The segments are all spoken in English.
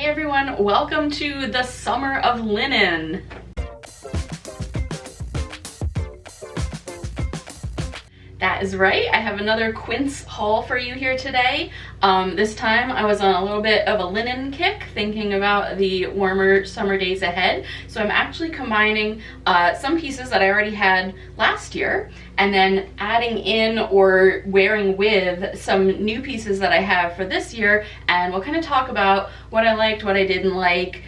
Hey everyone, welcome to the Summer of Linen. That is right, I have another Quince haul for you here today. This time I was on a little bit of a linen kick, thinking about the warmer summer days ahead. So I'm actually combining some pieces that I already had last year, and then adding in or wearing with some new pieces that I have for this year, and we'll kind of talk about what I liked, what I didn't like,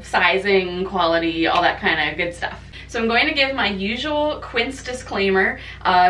sizing, quality, all that kind of good stuff. So I'm going to give my usual Quince disclaimer.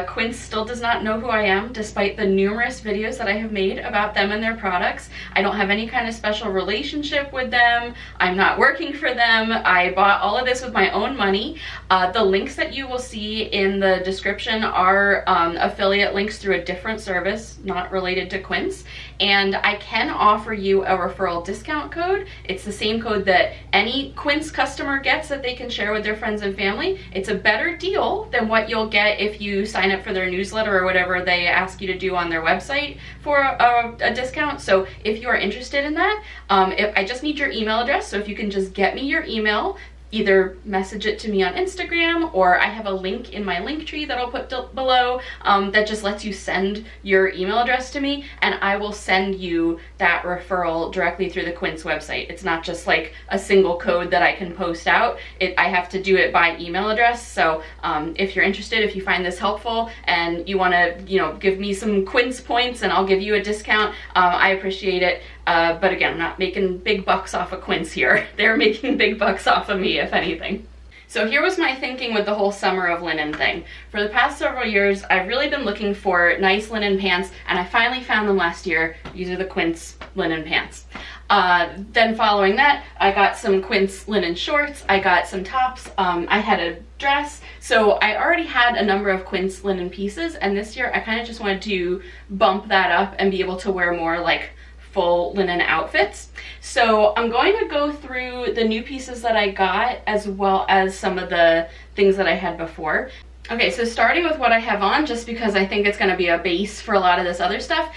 Quince still does not know who I am, despite the numerous videos that I have made about them and their products. I don't have any kind of special relationship with them. I'm not working for them. I bought all of this with my own money. The links that you will see in the description are affiliate links through a different service, not related to Quince. And I can offer you a referral discount code. It's the same code that any Quince customer gets that they can share with their friends and family. It's a better deal than what you'll get if you sign up for their newsletter or whatever they ask you to do on their website for a discount. So if you are interested in that, I just need your email address. So if you can just get me your email, either message it to me on Instagram, or I have a link in my link tree that I'll put below that just lets you send your email address to me, and I will send you that referral directly through the Quince website. It's not just like a single code that I can post out. I have to do it by email address. So if you're interested, if you find this helpful and you want to, give me some Quince points and I'll give you a discount, I appreciate it. But again, I'm not making big bucks off of Quince here. They're making big bucks off of me, if anything. So here was my thinking with the whole Summer of Linen thing. For the past several years, I've really been looking for nice linen pants, and I finally found them last year. These are the Quince linen pants. Then following that, I got some Quince linen shorts, I got some tops, I had a dress. So I already had a number of Quince linen pieces, and this year I kind of just wanted to bump that up and be able to wear more like full linen outfits. So I'm going to go through the new pieces that I got as well as some of the things that I had before. Okay, so starting with what I have on, just because I think it's going to be a base for a lot of this other stuff.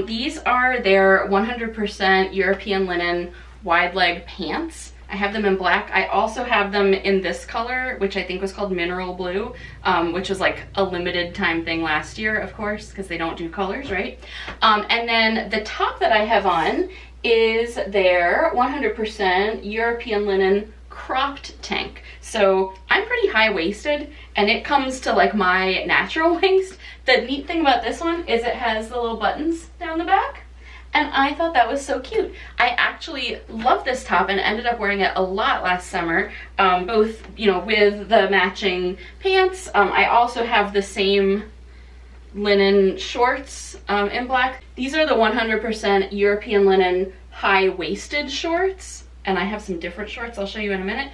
These are their 100% European linen wide leg pants. I have them in black. I also have them in this color, which I think was called mineral blue, which was like a limited time thing last year, of course, because they don't do colors, right? And then the top that I have on is their 100% European linen cropped tank. So I'm pretty high-waisted, and it comes to like my natural waist. The neat thing about this one is it has the little buttons down the back. And I thought that was so cute. I actually love this top and ended up wearing it a lot last summer, both, with the matching pants. I also have the same linen shorts in black. These are the 100% European linen high-waisted shorts. And I have some different shorts I'll show you in a minute.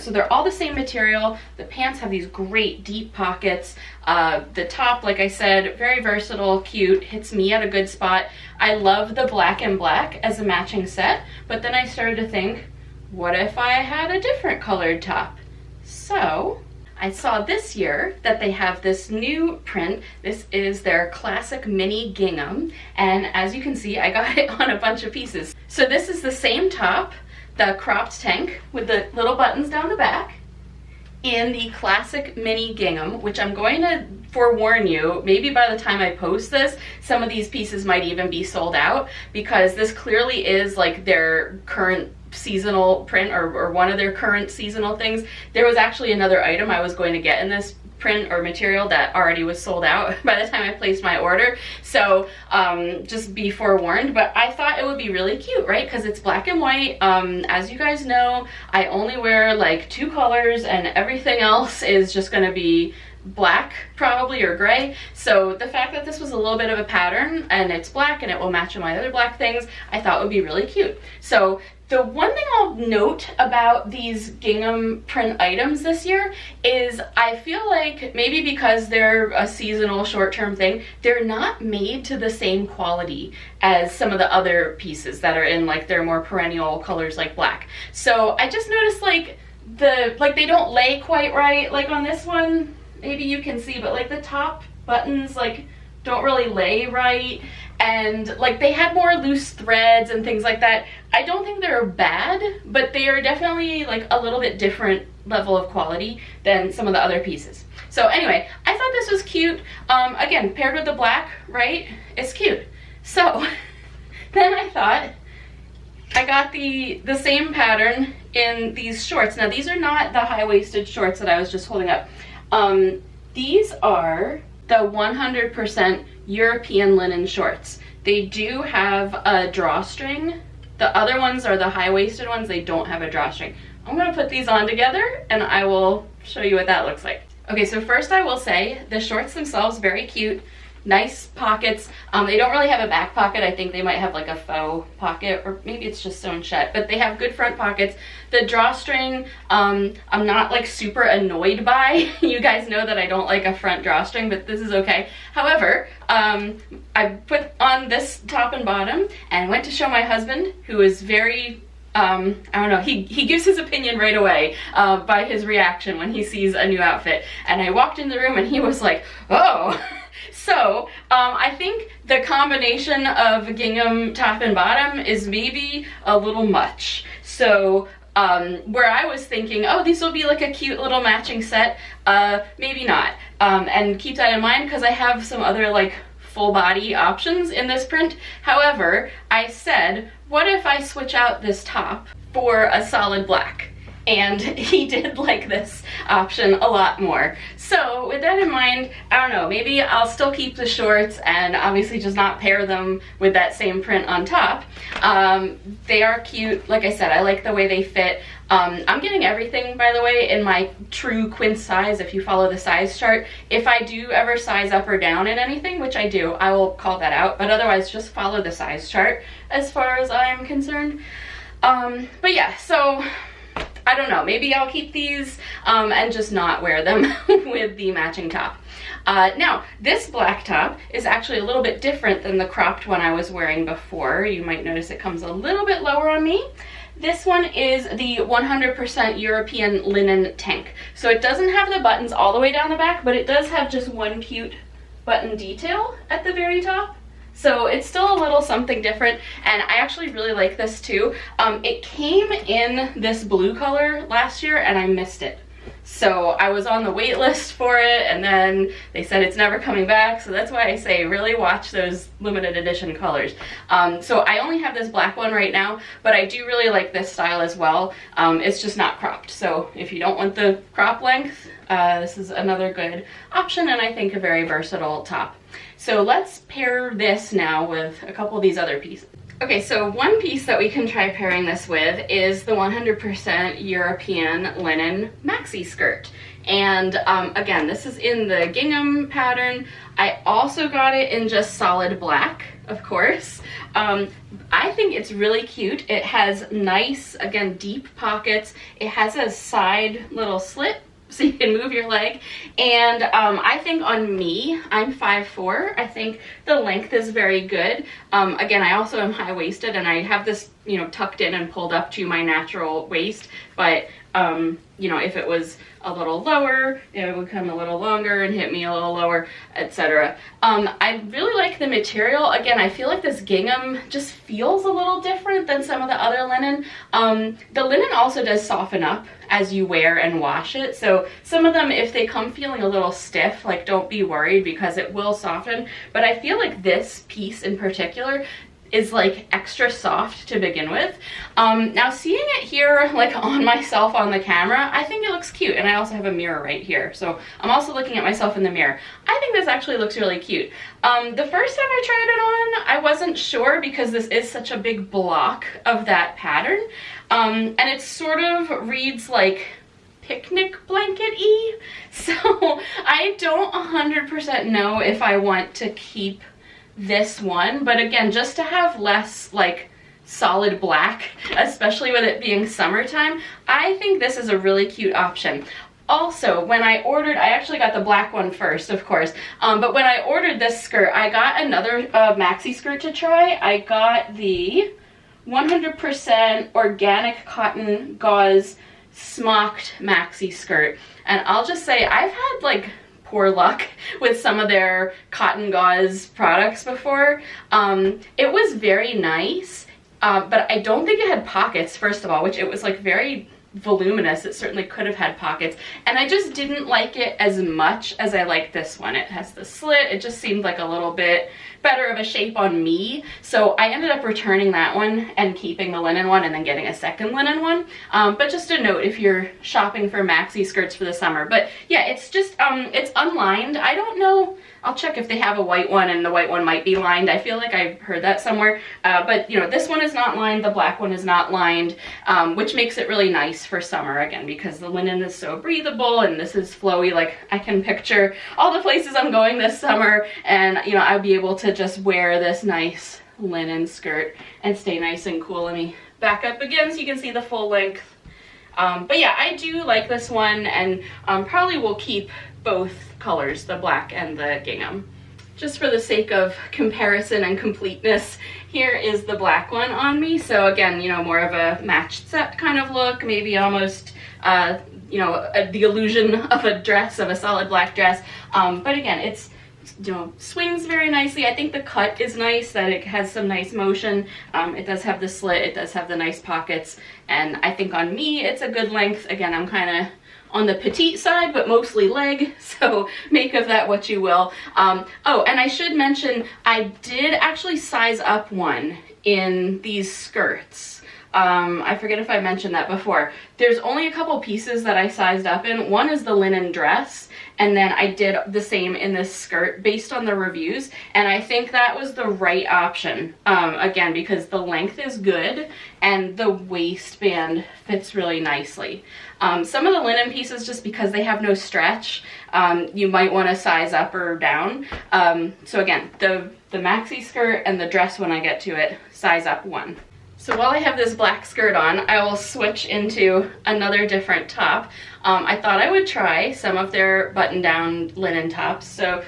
So they're all the same material. The pants have these great deep pockets. The top, like I said, very versatile, cute, hits me at a good spot. I love the black and black as a matching set, but then I started to think, what if I had a different colored top? So I saw this year that they have this new print. This is their classic mini gingham, and as you can see, I got it on a bunch of pieces. So this is the same top, the cropped tank with the little buttons down the back, in the classic mini gingham, which I'm going to forewarn you, maybe by the time I post this, some of these pieces might even be sold out, because this clearly is like their current seasonal print, or one of their current seasonal things. There was actually another item I was going to get in this print or material that already was sold out by the time I placed my order. So just be forewarned, but I thought it would be really cute, right? Because it's black and white. As you guys know, I only wear like 2 colors, and everything else is just gonna be black probably, or gray. So the fact that this was a little bit of a pattern and it's black and it will match with my other black things, I thought would be really cute. So the one thing I'll note about these gingham print items this year is I feel like maybe because they're a seasonal short-term thing, they're not made to the same quality as some of the other pieces that are in like their more perennial colors like black. So I just noticed like they don't lay quite right, like on this one. Maybe you can see, but like the top buttons like don't really lay right, and like they had more loose threads and things like that. I don't think they're bad, but they are definitely like a little bit different level of quality than some of the other pieces. So anyway, I thought this was cute. Again, paired with the black, right? It's cute. So then I thought I got the same pattern in these shorts. Now these are not the high-waisted shorts that I was just holding up. These are the 100% European linen shorts. They do have a drawstring. The other ones are the high-waisted ones. They don't have a drawstring. I'm gonna put these on together and I will show you what that looks like. Okay, so first I will say the shorts themselves, very cute. Nice pockets. They don't really have a back pocket. I think they might have like a faux pocket, or maybe it's just sewn shut, but they have good front pockets. The drawstring, I'm not like super annoyed by. You guys know that I don't like a front drawstring, but this is okay. However, I put on this top and bottom and went to show my husband, who is very I don't know, he gives his opinion right away by his reaction when he sees a new outfit. And I walked in the room and he was like, oh. So I think the combination of gingham top and bottom is maybe a little much. So where I was thinking, oh, these will be like a cute little matching set, maybe not. And keep that in mind because I have some other like full body options in this print. However, I said, what if I switch out this top for a solid black? And he did like this option a lot more. So with that in mind, I don't know, maybe I'll still keep the shorts and obviously just not pair them with that same print on top. They are cute. Like I said, I like the way they fit. I'm getting everything, by the way, in my true Quince size, if you follow the size chart. If I do ever size up or down in anything, which I do, I will call that out, but otherwise just follow the size chart as far as I'm concerned. But yeah, so I don't know, maybe I'll keep these and just not wear them with the matching top. Now, this black top is actually a little bit different than the cropped one I was wearing before. You might notice it comes a little bit lower on me. This one is the 100% European linen tank. So it doesn't have the buttons all the way down the back, but it does have just one cute button detail at the very top. So it's still a little something different, and I actually really like this too. It came in this blue color last year and I missed it. So I was on the wait list for it and then they said it's never coming back, so that's why I say really watch those limited edition colors. So I only have this black one right now, but I do really like this style as well. It's just not cropped, so if you don't want the crop length, this is another good option and I think a very versatile top. So let's pair this now with a couple of these other pieces. Okay, so one piece that we can try pairing this with is the 100% European linen maxi skirt. And again, this is in the gingham pattern. I also got it in just solid black, of course. I think it's really cute. It has nice, again, deep pockets. It has a side little slit so you can move your leg, and I think on me, I'm 5'4", I think the length is very good. Again, I also am high-waisted and I have this, you know, tucked in and pulled up to my natural waist, but you know, if it was a little lower, it would come a little longer and hit me a little lower, etc. I really like the material. Again, I feel like this gingham just feels a little different than some of the other linen. The linen also does soften up as you wear and wash it, so some of them, if they come feeling a little stiff, like, don't be worried because it will soften. But I feel like this piece in particular is like extra soft to begin with. Now seeing it here like on myself on the camera, I think it looks cute, and I also have a mirror right here, so I'm also looking at myself in the mirror. I think this actually looks really cute. The first time I tried it on, I wasn't sure because this is such a big block of that pattern, and it sort of reads like picnic blanket-y, so I don't 100% know if I want to keep this one, but again, just to have less like solid black, especially with it being summertime, I think this is a really cute option. Also, when I ordered, I actually got the black one first, of course, but when I ordered this skirt, I got another maxi skirt to try. I got the 100% organic cotton gauze smocked maxi skirt, and I'll just say I've had like poor luck with some of their cotton gauze products before. It was very nice, but I don't think it had pockets, first of all, which it was like very voluminous. It certainly could have had pockets, and I just didn't like it as much as I like this one. It has the slit. It just seemed like a little bit better of a shape on me, so I ended up returning that one and keeping the linen one and then getting a second linen one. But just a note if you're shopping for maxi skirts for the summer. But yeah, it's just it's unlined. I don't know, I'll check if they have a white one, and the white one might be lined. I feel like I've heard that somewhere. But you know, this one is not lined, the black one is not lined, which makes it really nice for summer, again, because the linen is so breathable and this is flowy. Like, I can picture all the places I'm going this summer, and you know, I'll be able to just wear this nice linen skirt and stay nice and cool. Let me back up again so you can see the full length. But yeah, I do like this one, and probably will keep both colors, the black and the gingham. Just for the sake of comparison and completeness, here is the black one on me. So again, you know, more of a matched set kind of look, maybe almost, you know, the illusion of a dress, of a solid black dress. But again, it's, you know, swings very nicely. I think the cut is nice, that it has some nice motion. It does have the slit, it does have the nice pockets, and I think on me it's a good length. Again, I'm kind of on the petite side, but mostly leg, so make of that what you will. Oh, and I should mention, I did actually size up one in these skirts. I forget if I mentioned that before. There's only a couple pieces that I sized up in. One is the linen dress, and then I did the same in this skirt based on the reviews, and I think that was the right option, again, because the length is good and the waistband fits really nicely. Some of the linen pieces, just because they have no stretch, you might want to size up or down. So again, the maxi skirt and the dress, when I get to it, size up one. So while I have this black skirt on, I will switch into another different top. I thought I would try some of their button-down linen tops. So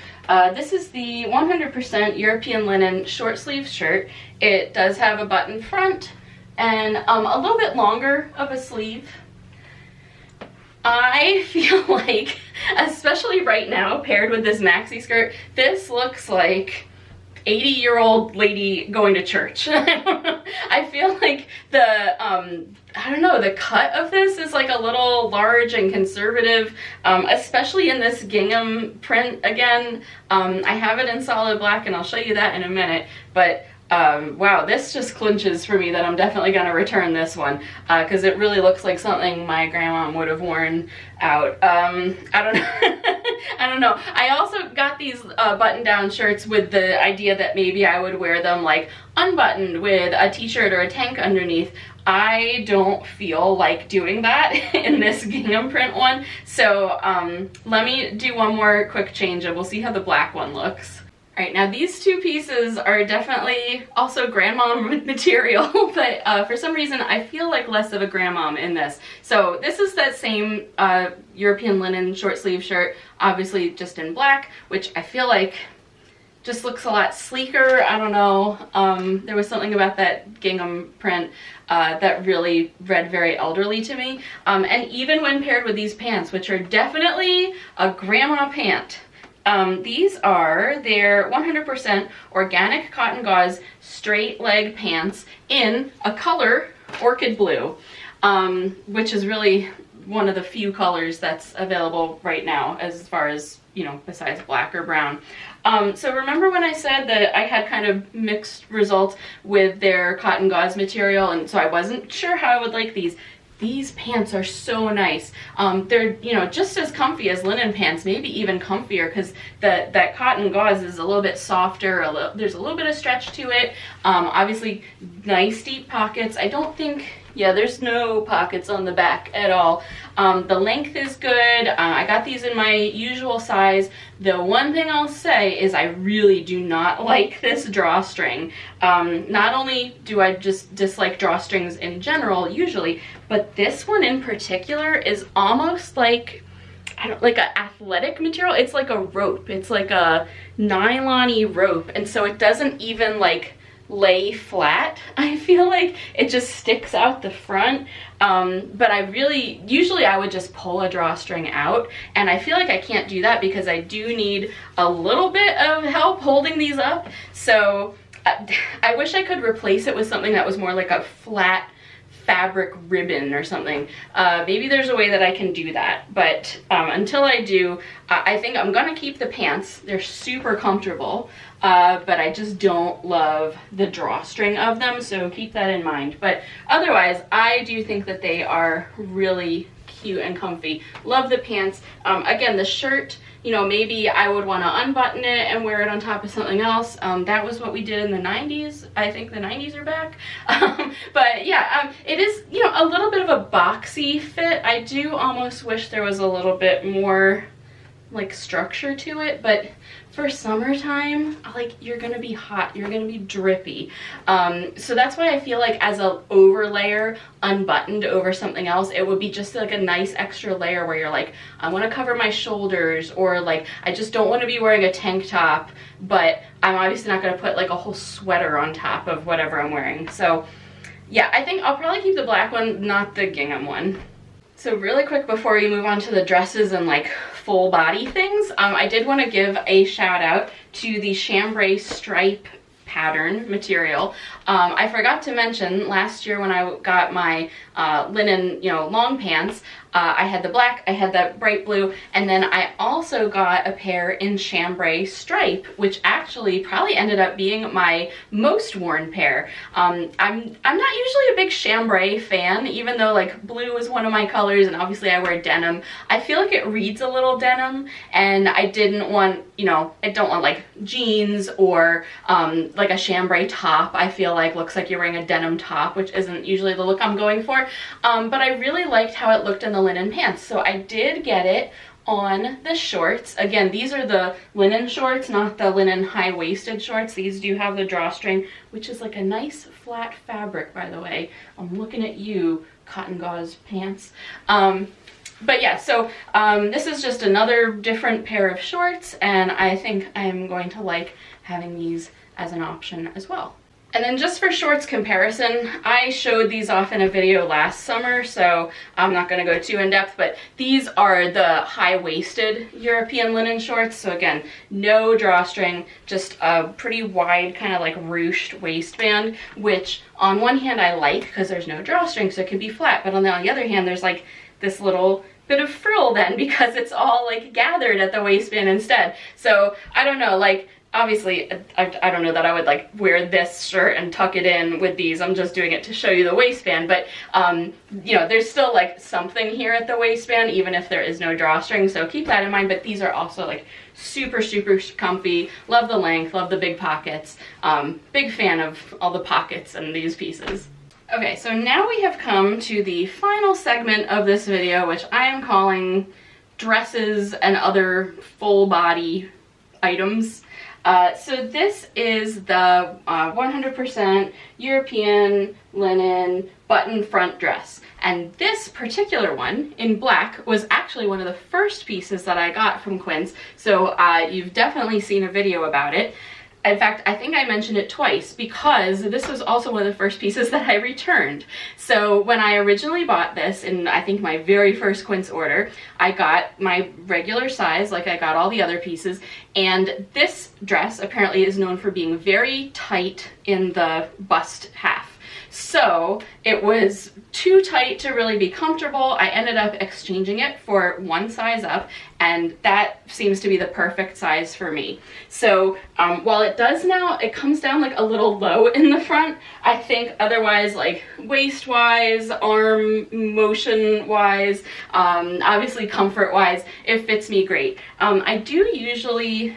this is the 100% European linen short sleeve shirt. It does have a button front and a little bit longer of a sleeve. I feel like, especially right now, paired with this maxi skirt, this looks like 80-year-old lady going to church. I feel like the, I don't know, the cut of this is like a little large and conservative, especially in this gingham print again. I have it in solid black, and I'll show you that in a minute, but wow, this just clinches for me that I'm definitely going to return this one, because it really looks like something my grandma would have worn out. I don't know. I don't know. I also got these button-down shirts with the idea that maybe I would wear them like unbuttoned with a t-shirt or a tank underneath. I don't feel like doing that in this gingham print one, so let me do one more quick change and we'll see how the black one looks. Alright, now these two pieces are definitely also grandmom material, but for some reason I feel like less of a grandmom in this. So this is that same European linen short sleeve shirt, obviously just in black, which I feel like just looks a lot sleeker. I don't know, there was something about that gingham print that really read very elderly to me. And even when paired with these pants, which are definitely a grandma pant, these are their 100% organic cotton gauze straight leg pants in a color orchid blue, which is really one of the few colors that's available right now as far as, you know, besides black or brown. So remember when I said that I had kind of mixed results with their cotton gauze material, and so I wasn't sure how I would like these. These pants are so nice. They're, you know, just as comfy as linen pants, maybe even comfier, because that cotton gauze is a little bit softer, there's a little bit of stretch to it. Obviously, nice deep pockets. I don't think, yeah, there's no pockets on the back at all. The length is good. I got these in my usual size. The one thing I'll say is I really do not like this drawstring. Not only do I just dislike drawstrings in general, usually, but this one in particular is almost like, I don't, like an athletic material. It's like a rope. It's like a nylon-y rope, and so it doesn't even like lay flat. I feel like it just sticks out the front, but usually I would just pull a drawstring out, and I feel like I can't do that because I do need a little bit of help holding these up. So I wish I could replace it with something that was more like a flat fabric ribbon or something. Maybe there's a way that I can do that, but until I do, I think I'm gonna keep the pants. They're super comfortable, but I just don't love the drawstring of them, so keep that in mind. But otherwise, I do think that they are really cute and comfy. Love the pants. Again, the shirt, you know, maybe I would want to unbutton it and wear it on top of something else. That was what we did in the 90s. I think the 90s are back. But yeah, it is, you know, a little bit of a boxy fit. I do almost wish there was a little bit more like structure to it, but for summertime, like, you're gonna be hot, you're gonna be drippy, so that's why I feel like as a overlayer unbuttoned over something else, it would be just like a nice extra layer where you're like, I want to cover my shoulders, or like I just don't want to be wearing a tank top, but I'm obviously not going to put like a whole sweater on top of whatever I'm wearing. So yeah, I think I'll probably keep the black one, not the gingham one. So really quick before we move on to the dresses and like full body things, I did want to give a shout out to the chambray stripe pattern material. I forgot to mention last year when I got my linen, you know, long pants, I had the black, I had the bright blue, and then I also got a pair in chambray stripe, which actually probably ended up being my most worn pair. I'm not usually a big chambray fan, even though like blue is one of my colors and obviously I wear denim. I feel like it reads a little denim, and I didn't want, you know, I don't want like jeans or like a chambray top. I feel like looks like you're wearing a denim top, which isn't usually the look I'm going for. But I really liked how it looked in the linen pants, so I did get it on the shorts. Again, these are the linen shorts, not the linen high-waisted shorts. These do have the drawstring, which is like a nice flat fabric, by the way. I'm looking at you, cotton gauze pants. But yeah, so this is just another different pair of shorts, and I think I'm going to like having these as an option as well. And then just for shorts comparison, I showed these off in a video last summer, so I'm not going to go too in depth, but these are the high-waisted European linen shorts. So again, no drawstring, just a pretty wide kind of like ruched waistband, which on one hand I like because there's no drawstring, so it can be flat, but on the other hand there's like this little bit of frill then because it's all like gathered at the waistband instead. So I don't know, like, obviously, I don't know that I would like wear this shirt and tuck it in with these. I'm just doing it to show you the waistband, but you know, there's still like something here at the waistband, even if there is no drawstring, so keep that in mind. But these are also like super, super comfy. Love the length, love the big pockets. Big fan of all the pockets in these pieces. Okay, so now we have come to the final segment of this video, which I am calling dresses and other full body items. So this is the 100% European linen button front dress, and this particular one in black was actually one of the first pieces that I got from Quince, so you've definitely seen a video about it. In fact, I think I mentioned it twice because this was also one of the first pieces that I returned. So when I originally bought this, in I think my very first Quince order, I got my regular size, like I got all the other pieces, and this dress apparently is known for being very tight in the bust half. So it was too tight to really be comfortable. I ended up exchanging it for one size up, and that seems to be the perfect size for me. So while it does now, it comes down like a little low in the front. I think otherwise, like waist-wise, arm motion-wise, obviously comfort-wise, it fits me great. I do usually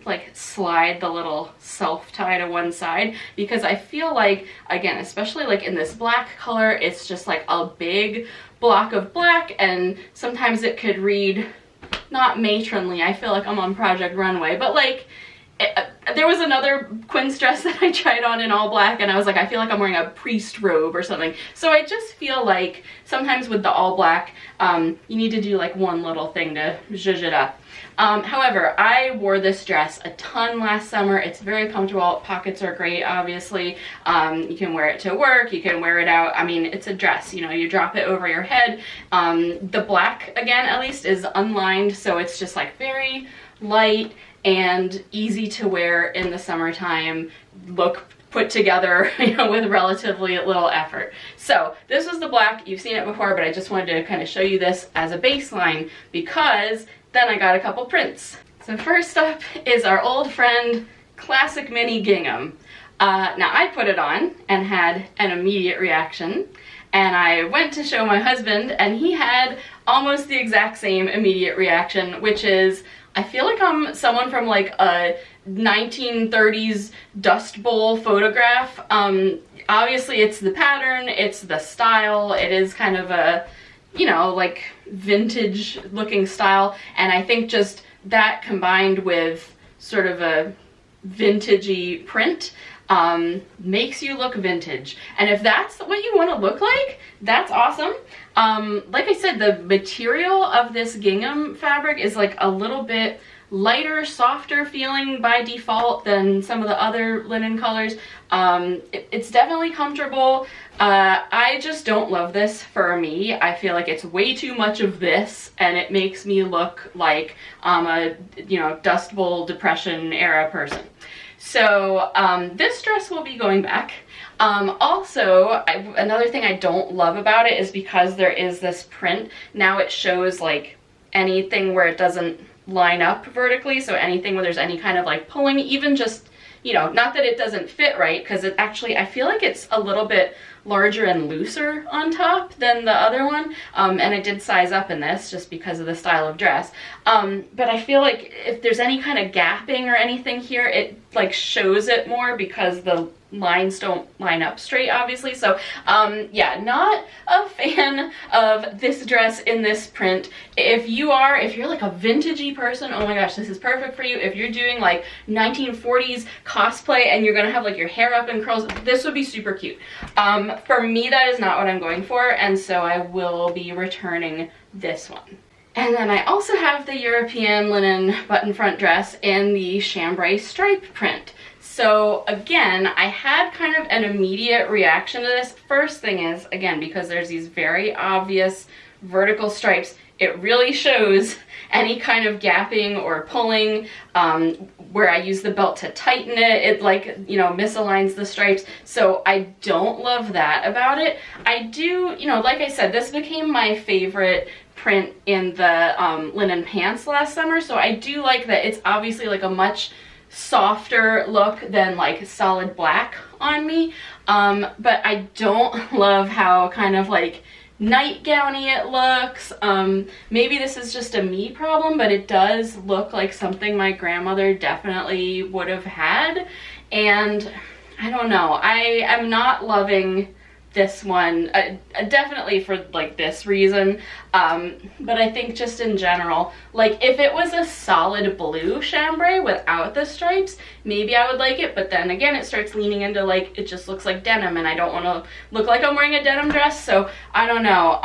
like slide the little self-tie to one side because I feel like, again, especially like in this black color, it's just like a big block of black, and sometimes it could read not matronly. I feel like I'm on Project Runway, but like there was another Quince dress that I tried on in all black, and I was like, I feel like I'm wearing a priest robe or something. So I just feel like sometimes with the all black, you need to do like one little thing to zhuzh it up. However, I wore this dress a ton last summer. It's very comfortable. Pockets are great, obviously. You can wear it to work. You can wear it out. I mean, it's a dress, you know, you drop it over your head. The black, again, at least, is unlined, so it's just like very light and easy to wear in the summertime, look put together, you know, with relatively little effort. So this was the black. You've seen it before, but I just wanted to kind of show you this as a baseline, because then I got a couple prints. So first up is our old friend, classic mini gingham. Now I put it on and had an immediate reaction, and I went to show my husband, and he had almost the exact same immediate reaction, which is, I feel like I'm someone from like a 1930s Dust Bowl photograph. Obviously it's the pattern, it's the style, it is kind of a, you know, like vintage looking style, and I think just that combined with sort of a vintagey print makes you look vintage. And if that's what you want to look like, that's awesome. Like I said, the material of this gingham fabric is like a little bit lighter, softer feeling by default than some of the other linen colors. It's definitely comfortable. I just don't love this for me. I feel like it's way too much of this, and it makes me look like I'm a, you know, Dust Bowl Depression era person. So this dress will be going back. Also, another thing I don't love about it is because there is this print, now it shows like anything where it doesn't line up vertically, so anything where there's any kind of like pulling, even just, you know, not that it doesn't fit right, because it actually, I feel like it's a little bit larger and looser on top than the other one, and it did size up in this just because of the style of dress, but I feel like if there's any kind of gapping or anything here, it like shows it more because the lines don't line up straight, obviously. So yeah, not a fan of this dress in this print. If you're like a vintagey person, oh my gosh, this is perfect for you. If you're doing like 1940s cosplay and you're gonna have like your hair up in curls, this would be super cute. For me, that is not what I'm going for, and so I will be returning this one. And then I also have the European linen button front dress in the chambray stripe print. So again, I had kind of an immediate reaction to this. First thing is, again, because there's these very obvious vertical stripes, it really shows any kind of gapping or pulling. Where I use the belt to tighten it, it like, you know, misaligns the stripes. So I don't love that about it. I do, you know, like I said, this became my favorite print in the linen pants last summer. So I do like that it's obviously like a much softer look than like solid black on me. But I don't love how kind of like nightgowny it looks. Maybe this is just a me problem, but it does look like something my grandmother definitely would have had, and I don't know, I am not loving this one, definitely for like this reason, but I think just in general, like if it was a solid blue chambray without the stripes, maybe I would like it, but then again it starts leaning into like, it just looks like denim, and I don't want to look like I'm wearing a denim dress, so I don't know.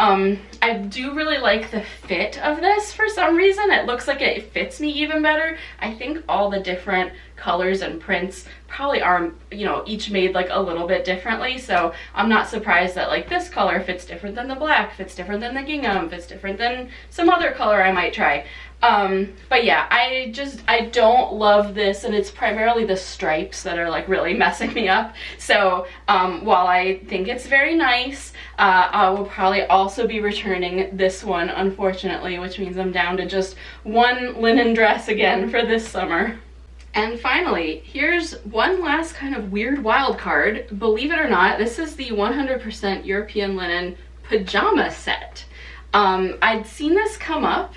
I do really like the fit of this for some reason. It looks like it fits me even better. I think all the different colors and prints probably are, you know, each made like a little bit differently, so I'm not surprised that like this color fits different than the black, fits different than the gingham, fits different than some other color I might try. But yeah, I don't love this, and it's primarily the stripes that are like really messing me up. So while I think it's very nice, I will probably also be returning this one, unfortunately, which means I'm down to just one linen dress again for this summer. And finally, here's one last kind of weird wild card. Believe it or not, this is the 100% European linen pajama set. I'd seen this come up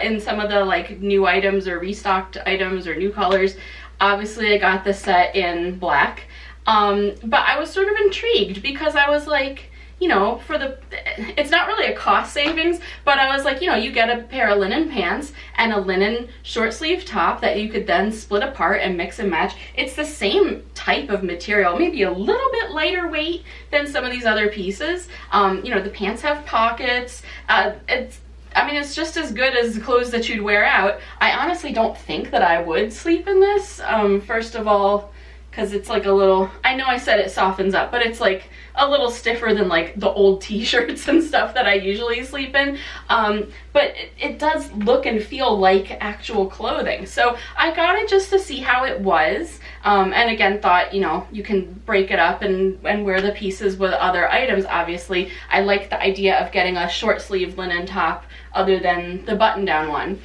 in some of the like new items or restocked items or new colors. Obviously I got the set in black, but I was sort of intrigued because I was like, you know, it's not really a cost savings, but I was like, you know, you get a pair of linen pants and a linen short sleeve top that you could then split apart and mix and match. It's the same type of material, maybe a little bit lighter weight than some of these other pieces. You know, the pants have pockets. It's just as good as the clothes that you'd wear out. I honestly don't think that I would sleep in this. First of all, because it's like a little, I know I said it softens up, but it's like a little stiffer than like the old t-shirts and stuff that I usually sleep in. But it does look and feel like actual clothing. So I got it just to see how it was. And again, thought, you know, you can break it up and wear the pieces with other items. Obviously, I like the idea of getting a short sleeve linen top other than the button down one.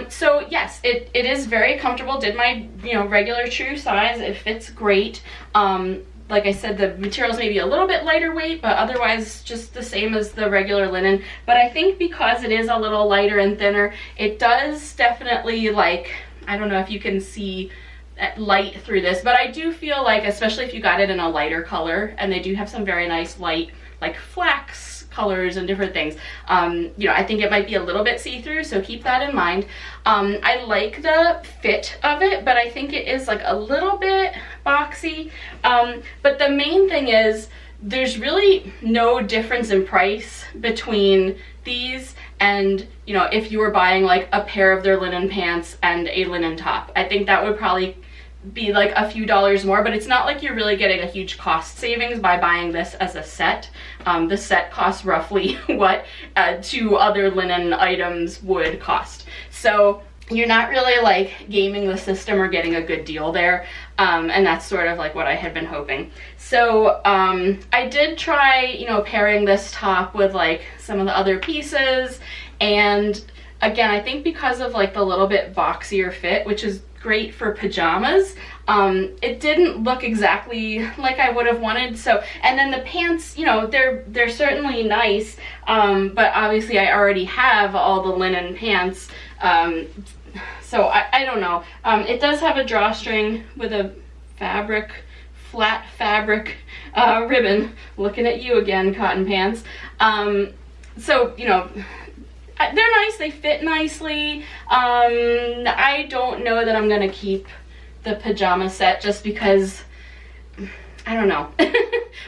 So yes, it is very comfortable. Did my, you know, regular true size. It fits great. Like I said, the material's maybe a little bit lighter weight, but otherwise just the same as the regular linen. But I think because it is a little lighter and thinner, it does definitely, like, I don't know if you can see light through this, but I do feel like, especially if you got it in a lighter color, and they do have some very nice light, like flax colors and different things. You know, I think it might be a little bit see-through, so keep that in mind. I like the fit of it, but I think it is like a little bit boxy. But the main thing is there's really no difference in price between these and, you know, if you were buying like a pair of their linen pants and a linen top. I think that would probably be like a few dollars more, but it's not like you're really getting a huge cost savings by buying this as a set. The set costs roughly what 2 other linen items would cost. So you're not really like gaming the system or getting a good deal there. And that's sort of like what I had been hoping. So I did try, you know, pairing this top with like some of the other pieces. And again, I think because of like the little bit boxier fit, which is great for pajamas, it didn't look exactly like I would have wanted. So, and then the pants, you know, they're certainly nice, but obviously I already have all the linen pants. So I don't know. It does have a drawstring with a flat fabric ribbon. Looking at you again, cotton pants. So, you know, they're nice, they fit nicely. I don't know that I'm gonna keep the pajama set just because, I don't know.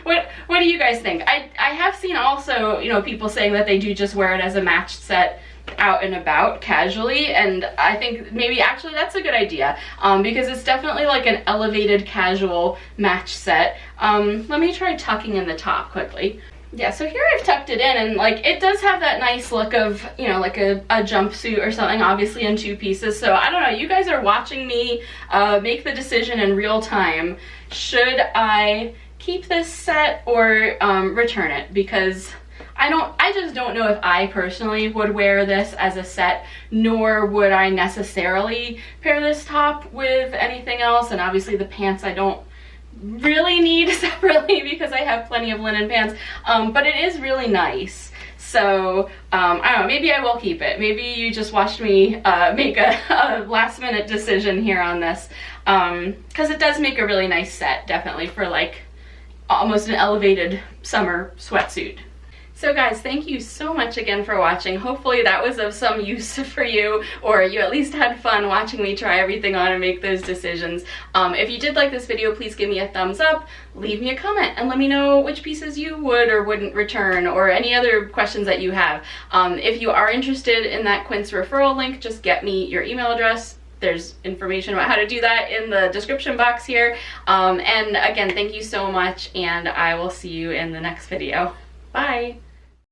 What do you guys think? I have seen also, you know, people saying that they do just wear it as a matched set out and about casually, and I think maybe actually that's a good idea, because it's definitely like an elevated casual match set. Let me try tucking in the top quickly. Yeah, so here I've tucked it in, and like it does have that nice look of, you know, like a jumpsuit or something, obviously in 2 pieces. So I don't know, you guys are watching me make the decision in real time. Should I keep this set or return it? Because I just don't know if I personally would wear this as a set, nor would I necessarily pair this top with anything else. And obviously the pants I don't really need separately because I have plenty of linen pants, but it is really nice. So I don't know, maybe I will keep it. Maybe you just watched me make a last minute decision here on this, because it does make a really nice set, definitely, for like almost an elevated summer sweatsuit. So guys, thank you so much again for watching. Hopefully that was of some use for you, or you at least had fun watching me try everything on and make those decisions. If you did like this video, please give me a thumbs up, leave me a comment, and let me know which pieces you would or wouldn't return, or any other questions that you have. If you are interested in that Quince referral link, just get me your email address. There's information about how to do that in the description box here. And again, thank you so much, and I will see you in the next video. Bye!